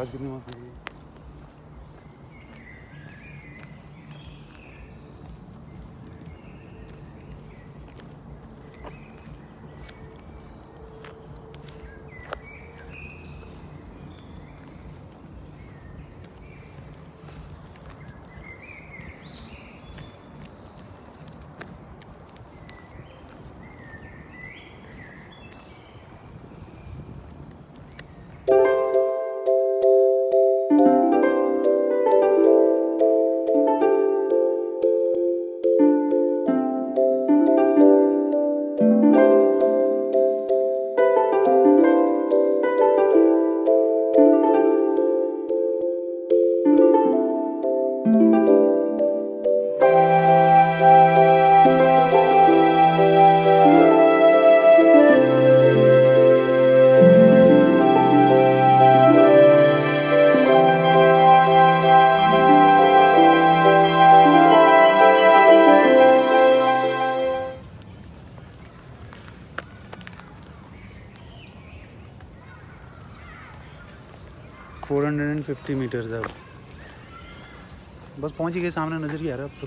आवाज़ कितनी मस्त लगी। $450 मीटर्स है अब, बस पहुंच ही गए, सामने नज़र ही आ रहा है अब तो।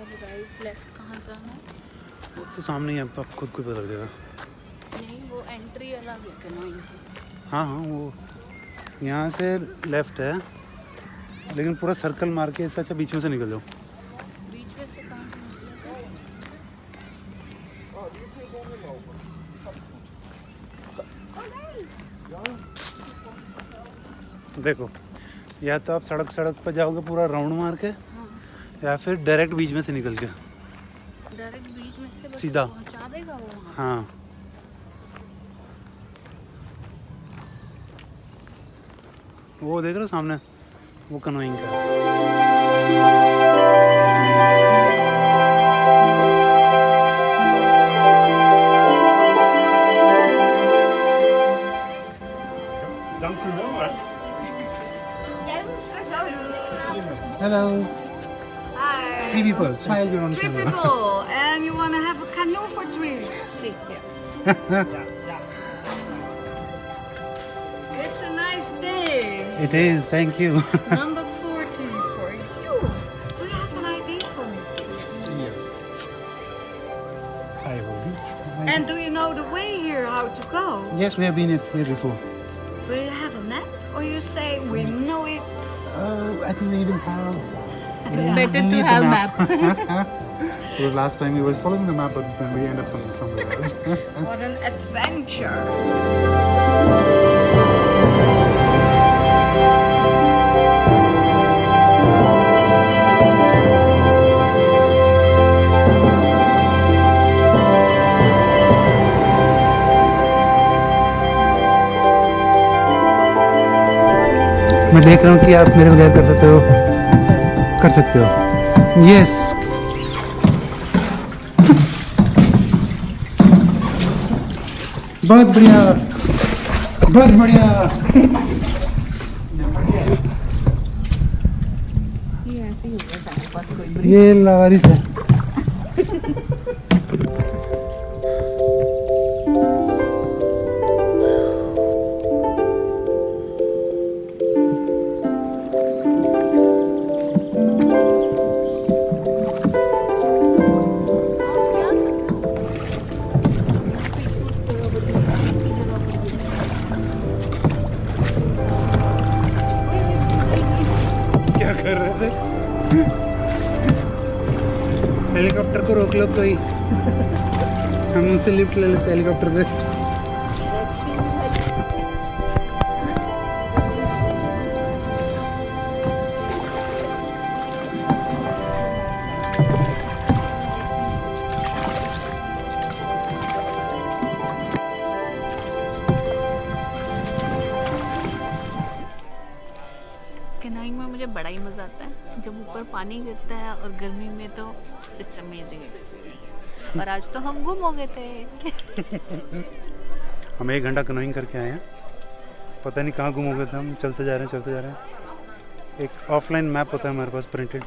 अब राइट लेफ्ट कहाँ जाना है? वो तो सामने ही है, अब तो आप खुद को पता लग जाएगा। नहीं, वो एंट्री अलग है कैनोइंग की। हाँ हाँ, वो यहाँ से लेफ्ट है, लेकिन पूरा सर्कल मार के इससे अच्छा बीच में से निकल जाओ। बीच में से कहाँ से निकलेगा? देखो, या तो आप सड़क पर जाओगे पूरा राउंड मार के, हाँ, या फिर डायरेक्ट बीच में से निकल के डायरेक्ट बीच में से बस सीधा पहुँचा देगा वो वहाँ। हाँ। वो देख रहे हो सामने, वो कनोइंग का Hello. Hi. 3 people. Smile, you're on 3 camera. people, and you want to have a canoe for 3. It's a nice day. It is, thank you. Number 40 for you. Do you have an ID for me, please? Yes. Hi, Bobby. And do you know the way here, how to go? Yes, we have been here before. Do you have a map? Or you say, we know it? I think we even have. It's we better to need the have map. Because last time we were following the map, but then we end up somewhere else. What an adventure. मैं देख रहा हूँ कि आप मेरे बगैर कर सकते हो। यस, बहुत बढ़िया, बहुत बढ़िया। ये लावारिस है। क्या कर रहे थे? हेलीकॉप्टर को रोक लो कोई, हम उनसे लिफ्ट ले लेते हेलीकॉप्टर से। कैनोइंग में मुझे बड़ा ही मज़ा आता है जब ऊपर पानी गिरता है, और गर्मी में तो इट्स अमेजिंग एक्सपीरियंस। और आज तो हम गुम हो गए थे। हम 1 घंटा कनोइंग करके आए हैं, पता नहीं कहाँ गुम हो गए थे। हम चलते जा रहे हैं। एक ऑफलाइन मैप होता है हमारे पास प्रिंटेड,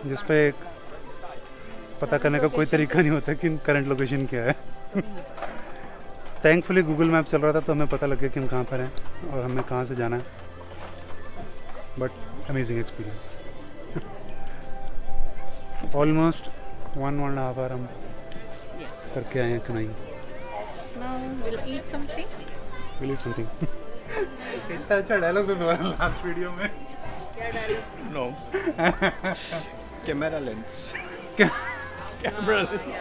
जिस पे पता करने का कोई तरीका नहीं होता कि करंट लोकेशन क्या है। थैंकफुली गूगल मैप चल रहा था तो हमें पता लग गया कि हम कहाँ पर हैं और हमें कहाँ से जाना है. But amazing experience. Almost 1.5 hour हम करके आए हैं कनाई. Now we'll eat something. Will eat something. इतना अच्छा डायलॉग तो दोबारा लास्ट वीडियो में. No. Camera lens. Camera lens.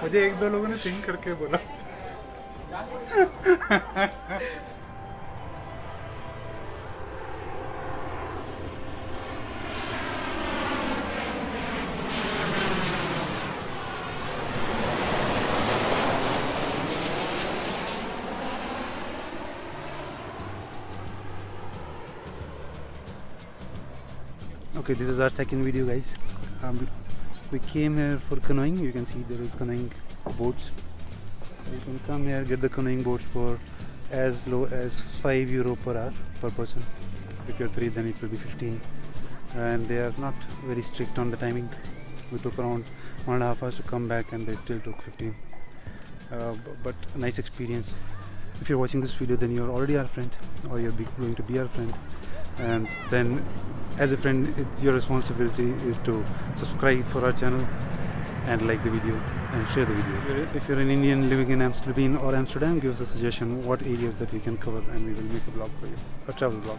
मुझे एक दो लोगों ने थिंक करके बोला. Okay, this is our second video, guys. We came here for canoeing. You can see there is canoeing boats. You can come here, get the canoeing boats for as low as €5 per hour per person. If you're 3, then it will be 15. And they are not very strict on the timing. We took around 1.5 hours to come back, and they still took 15. But a nice experience. If you're watching this video, then you're already our friend, or you're going to be our friend. And then, as a friend, your responsibility is to subscribe for our channel and like the video and share the video. If you're an Indian living in Amsterdam or Amsterdam, give us a suggestion what areas that we can cover, and we will make a vlog for you, a travel vlog.